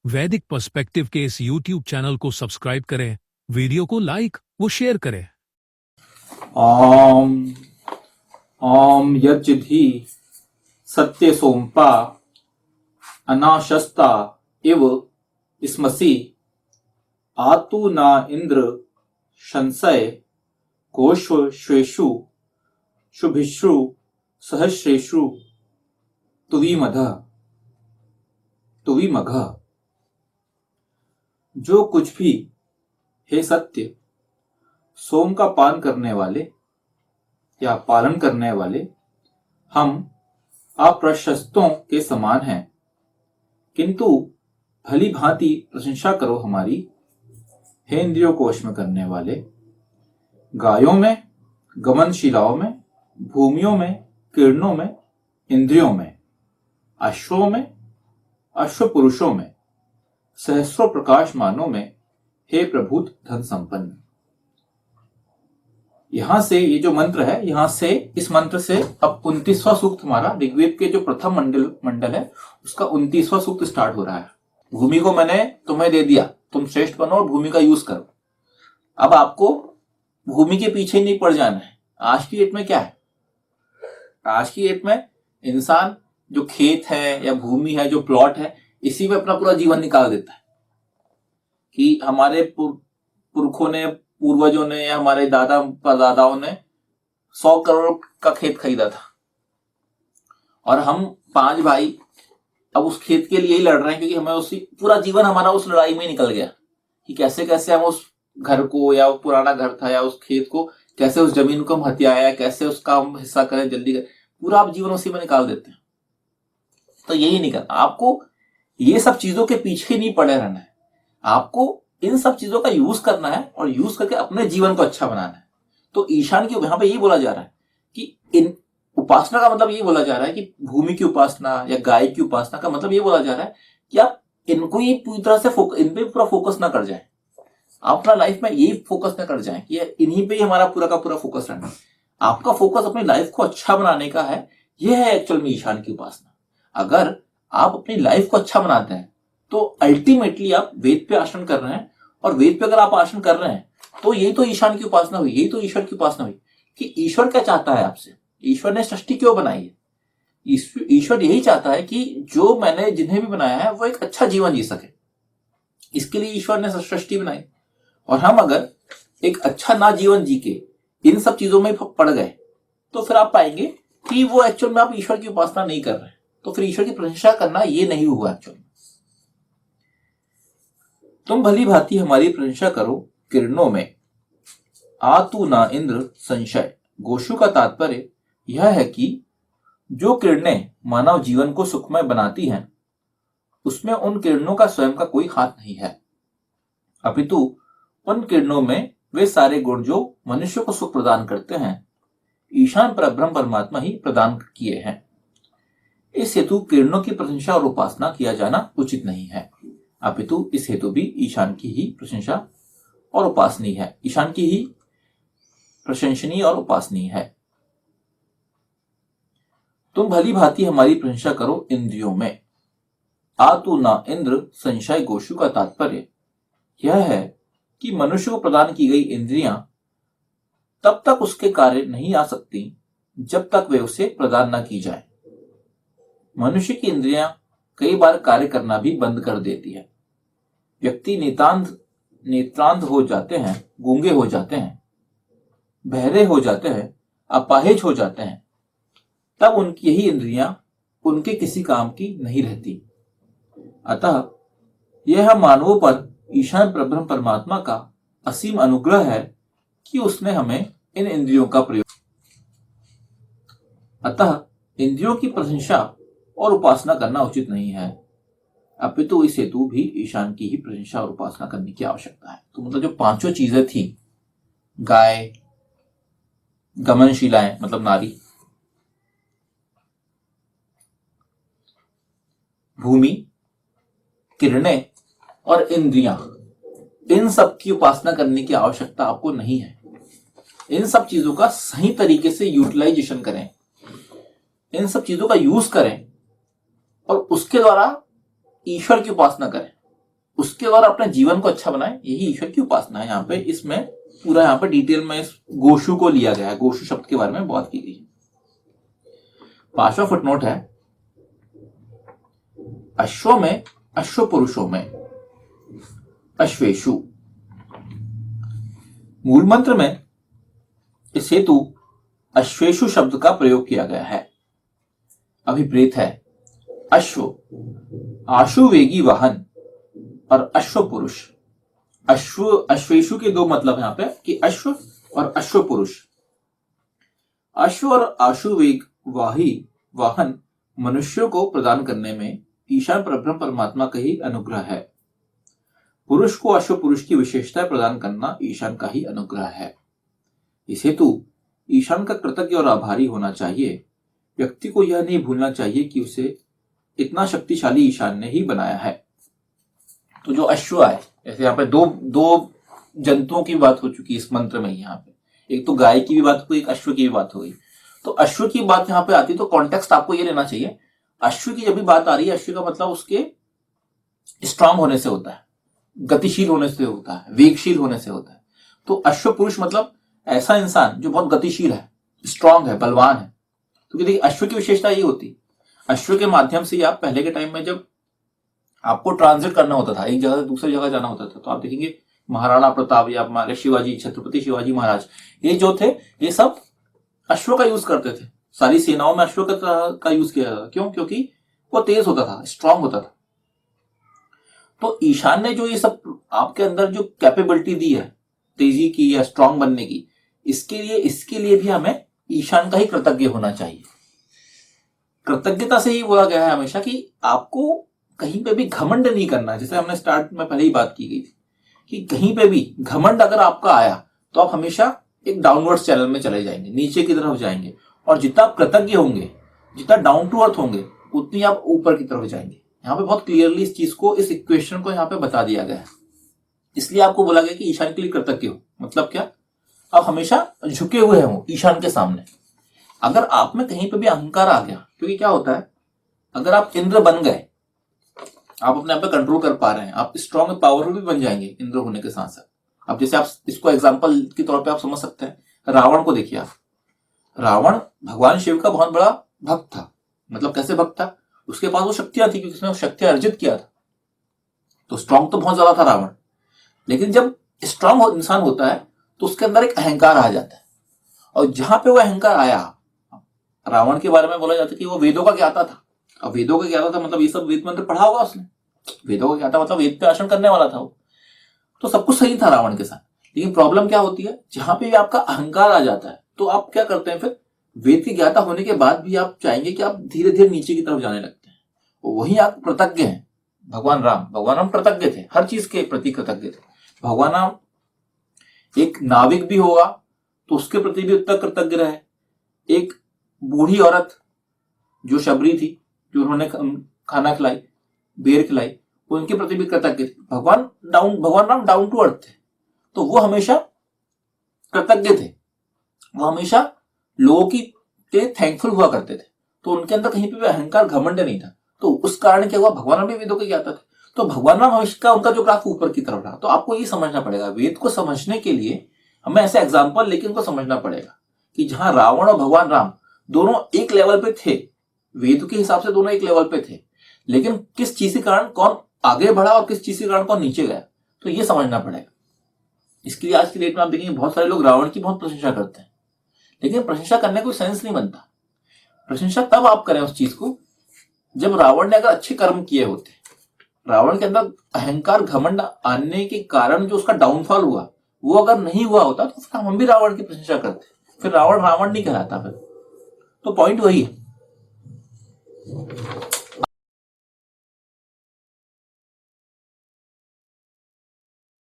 वैदिक पर्सपेक्टिव के इस YouTube चैनल को सब्सक्राइब करें, वीडियो को लाइक व शेयर करें। ओम ओम यज्जिधि सत्य सोमपा अनाशस्ता इव स्मसि आतु न इंद्र शंसय कोश्वेषु शुभिश्रु सहस्रेषु तुविमघ। जो कुछ भी हे सत्य सोम का पान करने वाले या पालन करने वाले हम अप्रशस्तों के समान हैं, किंतु भली भांति प्रशंसा करो हमारी, हे इंद्रियों को वश में करने वाले। गायों में, गमनशिलाओं में, भूमियों में, किरणों में, इंद्रियों में, अश्वों में, अश्व पुरुषों में, सहस्रों प्रकाशमानों में, हे प्रभुत धन संपन्न। यहां से ये जो मंत्र है, यहां से इस मंत्र से अब 29वां सूक्त हमारा ऋग्वेद के जो प्रथम मंडल है उसका 29वां सूक्त स्टार्ट हो रहा है। भूमि को मैंने तुम्हें दे दिया, तुम श्रेष्ठ बनो और भूमि का यूज करो। अब आपको भूमि के पीछे नहीं पड़ जाना है। आज की डेट में क्या है, आज की डेट में इंसान जो खेत है या भूमि है, जो प्लॉट है, इसी में अपना पूरा जीवन निकाल देता है कि हमारे पुरखों ने, पूर्वजों ने या हमारे दादा परदादाओं ने 100 करोड़ का खेत खरीदा था और हम 5 भाई अब उस खेत के लिए ही लड़ रहे हैं, क्योंकि हमें उसी पूरा जीवन हमारा उस लड़ाई में निकल गया कि कैसे कैसे हम उस घर को, या पुराना घर था या उस खेत को, कैसे उस जमीन को हम हथियाया, कैसे उसका हम हिस्सा करें, जल्दी करें, पूरा आप जीवन उसी में निकाल देते हैं। तो यही नहीं करना, आपको ये सब चीजों के पीछे नहीं पड़े रहना है, आपको इन सब चीजों का यूज करना है और यूज करके अपने जीवन को अच्छा बनाना है। तो ईशान की यहां पे यही बोला जा रहा है कि इन उपासना का मतलब ये बोला जा रहा है कि भूमि की उपासना या गाय की उपासना का मतलब ये बोला जा रहा है कि आप इनको ही पूरी तरह से इन पे पूरा फोकस ना कर जाए, आप अपना लाइफ में यही फोकस ना कर जाए कि इन्हीं पे ही हमारा पूरा का पूरा फोकस रहना है। आपका फोकस अपनी लाइफ को अच्छा बनाने का है, यह है एक्चुअल में ईशान की उपासना। अगर आप अपनी लाइफ को अच्छा बनाते हैं तो अल्टीमेटली आप वेद पे आसन कर रहे हैं, और वेद पे अगर आप आसन कर रहे हैं तो यही तो ईशान की उपासना हुई, यही तो ईश्वर की उपासना हुई कि ईश्वर क्या चाहता है आपसे। ईश्वर ने सृष्टि क्यों बनाई है? ईश्वर यही चाहता है कि जो मैंने जिन्हें भी बनाया है वो एक अच्छा जीवन जी सके, इसके लिए ईश्वर ने सृष्टि बनाई। और हम अगर एक अच्छा ना जीवन जी के इन सब चीजों में पड़ गए तो फिर आप पाएंगे कि वो एक्चुअल में आप ईश्वर की उपासना नहीं कर रहे, तो फिर ईश्वर की प्रशंसा करना ये नहीं हुआ एक्चुअल में। तुम भली भांति हमारी प्रशंसा करो किरणों में, आतु ना इंद्र संशय। गोशु का तात्पर्य यह है कि जो किरणें मानव जीवन को सुखमय बनाती हैं उसमें उन किरणों का स्वयं का कोई हाथ नहीं है, अपितु उन किरणों में वे सारे गुण जो मनुष्य को सुख प्रदान करते हैं ईशान परब्रह्म परमात्मा ही प्रदान किए हैं। इस हेतु किरणों की प्रशंसा और उपासना किया जाना उचित नहीं है, अपितु इस हेतु भी ईशान की ही प्रशंसा और उपासनीय है, ईशान की ही प्रशंसनीय और उपासनीय है। तुम भली भांति हमारी प्रशंसा करो इंद्रियों में, आतु ना इंद्र संशय। गोशु का तात्पर्य यह है कि मनुष्य को प्रदान की गई इंद्रियां तब तक उसके कार्य नहीं आ सकती जब तक वे उसे प्रदान न की जाए। मनुष्य की इंद्रियां कई बार कार्य करना भी बंद कर देती है। व्यक्ति नेत्रांध हो जाते हैं, गूंगे हो जाते हैं, बहरे हो जाते हैं, अपाहिज हो जाते हैं, तब उनकी यही इंद्रियां उनके किसी काम की नहीं रहती। अतः यह मानवों पर ईशान परब्रह्म परमात्मा का असीम अनुग्रह है कि उसने हमें इन इंद्रियों का प्रयोग, अतः इंद्रियों की प्रशंसा और उपासना करना उचित नहीं है, अपितु इस हेतु भी ईशान की ही प्रशंसा और उपासना करने की आवश्यकता है। तो मतलब जो 5 चीजें थी, गाय, गमनशिलाएं मतलब नारी, भूमि, किरणें और इंद्रियां, इन सब की उपासना करने की आवश्यकता आपको नहीं है। इन सब चीजों का सही तरीके से यूटिलाइजेशन करें, इन सब चीजों का यूज करें और उसके द्वारा ईश्वर की उपासना करें। उसके बाद अपने जीवन को अच्छा बनाए, यही ईश्वर की उपासना है। यहाँ पे इसमें पूरा यहाँ पे डिटेल में इस गोशु को लिया गया है, गोशु शब्द के बारे में बात की गई। 5वां फुटनोट है, अश्व में, अश्व पुरुषों में, अश्वेशु। मूल मंत्र में इस हेतु अश्वेशु शब्द का प्रयोग किया गया है। अभिप्रेत है अश्व, आशुवेगी वाहन, और अश्व पुरुष। अश्व, अश्वेशु के दो मतलब यहाँ पे कि अश्व और अश्व पुरुष। अश्व और आशुवेग वाही वाहन मनुष्यों को प्रदान करने में ईशान परब्रह्म परमात्मा का ही अनुग्रह है। पुरुष को अश्व पुरुष की विशेषता प्रदान करना ईशान का ही अनुग्रह है। इस हेतु ईशान का कृतज्ञ और आभारी होना चाहिए। व्यक्ति को यह नहीं भूलना चाहिए कि उसे इतना शक्तिशाली ईशान ने ही बनाया है। तो जो अश्व है, जैसे यहाँ पे दो जंतुओं की बात हो चुकी है इस मंत्र में। यहाँ पे एक तो गाय की भी बात हुई, एक अश्व की भी बात हो गई। तो अश्व की बात यहाँ पे आती है तो कॉन्टेक्स्ट आपको ये लेना चाहिए। अश्व की जब भी बात आ रही है, अश्व का मतलब उसके स्ट्रांग होने से होता है, गतिशील होने से होता है, वेगशील होने से होता है। तो अश्व पुरुष मतलब ऐसा इंसान जो बहुत गतिशील है, स्ट्रांग है, बलवान है। तो देखिए अश्व की विशेषता ये होती, अश्व के माध्यम से आप पहले के टाइम में जब आपको ट्रांजिट करना होता था, एक जगह से दूसरी जगह जाना होता था, तो आप देखेंगे महाराणा प्रताप या हमारे शिवाजी, छत्रपति शिवाजी महाराज, ये जो थे ये सब अश्व का यूज करते थे। सारी सेनाओं में अश्व का यूज किया जाता था। क्यों? क्योंकि वो तेज होता था, स्ट्रांग होता था। तो ईशान ने जो ये सब आपके अंदर जो कैपेबिलिटी दी है तेजी की या स्ट्रांग बनने की, इसके लिए भी हमें ईशान का ही कृतज्ञ होना चाहिए। कृतज्ञता से ही बोला गया है हमेशा कि आपको कहीं पे भी घमंड नहीं करना। जैसे हमने स्टार्ट में पहले ही बात की गई थी कि कहीं पे भी घमंड अगर आपका आया तो आप हमेशा एक डाउनवर्ड चैनल में चले जाएंगे, नीचे की तरफ जाएंगे। और जितना आप कृतज्ञ होंगे, जितना डाउन टू अर्थ होंगे, उतनी आप ऊपर की तरफ जाएंगे। यहाँ पे बहुत क्लियरली इस चीज को, इस इक्वेशन को यहाँ पे बता दिया गया है। इसलिए आपको बोला गया कि ईशान के लिए कृतज्ञ हो। मतलब क्या? आप हमेशा झुके हुए हो ईशान के सामने। अगर आप में कहीं पे भी अहंकार आ गया, क्योंकि क्या होता है, अगर आप इंद्र बन गए, आप अपने आप पे कंट्रोल कर पा रहे हैं, आप स्ट्रॉन्ग पावरफुल भी बन जाएंगे इंद्र होने के साथ साथ। अब जैसे आप इसको एग्जांपल के तौर पे आप समझ सकते हैं, रावण को देखिए आप। रावण भगवान शिव का बहुत बड़ा भक्त था। मतलब कैसे भक्त था? उसके पास वो शक्तियां थी क्योंकि उसने शक्तियां अर्जित किया था। तो स्ट्रांग तो बहुत ज्यादा था रावण। लेकिन जब स्ट्रांग इंसान होता है तो उसके अंदर एक अहंकार आ जाता है। और जहां पे वो अहंकार आया, रावण के बारे में बोला जाता है कि वो वेदों का ज्ञाता था। अब वेदों का ज्ञाता था मतलब ये सब वेद मंत्र पढ़ा होगा उसने। वेदों का ज्ञाता मतलब वेद पे आसन करने वाला था वो। तो सब कुछ सही था रावण के साथ। लेकिन प्रॉब्लम क्या होती है, जहां पे भी आपका अहंकार आ जाता है तो आप क्या करते हैं, फिर वेद की ज्ञाता होने के बाद भी आप चाहेंगे कि आप धीरे धीरे नीचे की तरफ जाने लगते हैं। वही आप कृतज्ञ हैं। भगवान राम कृतज्ञ थे, हर चीज के प्रति कृतज्ञ थे। भगवान राम एक नाविक भी होगा तो उसके प्रति भी उतना कृतज्ञ रहे। एक बूढ़ी औरत जो शबरी थी, जो उन्होंने खाना खिलाई, बेर खिलाई, उनके प्रति भी कृतज्ञ थे। भगवान राम डाउन टू अर्थ थे, तो वो हमेशा कृतज्ञ थे। वो हमेशा लोगों की थैंकफुल हुआ करते थे। तो उनके अंदर कहीं पे भी अहंकार, घमंड नहीं था। तो उस कारण क्या हुआ, भगवान राम भी वेदों के ज्ञाता थे। तो भगवान राम हमेशा उनका जो ग्राफ ऊपर की तरफ रहा। तो आपको ये समझना पड़ेगा, वेद को समझने के लिए हमें ऐसे एग्जाम्पल लेके उनको समझना पड़ेगा कि जहां रावण और भगवान राम दोनों एक लेवल पे थे, वेद के हिसाब से दोनों एक लेवल पे थे, लेकिन किस चीज के कारण कौन आगे बढ़ा और किस चीज के कारण कौन नीचे गया, तो ये समझना पड़ेगा। इसके लिए आज की डेट में आप देखेंगे बहुत सारे लोग रावण की बहुत प्रशंसा करते हैं, लेकिन प्रशंसा करने कोई सेंस नहीं बनता। प्रशंसा तब आप करें उस चीज को जब रावण ने अगर अच्छे कर्म किए होते। रावण के अंदर अहंकार, घमंड आने के कारण जो उसका डाउनफॉल हुआ, वो अगर नहीं हुआ होता तो फिर हम भी रावण की प्रशंसा करते, फिर रावण नहीं कहलाता। फिर तो पॉइंट वही है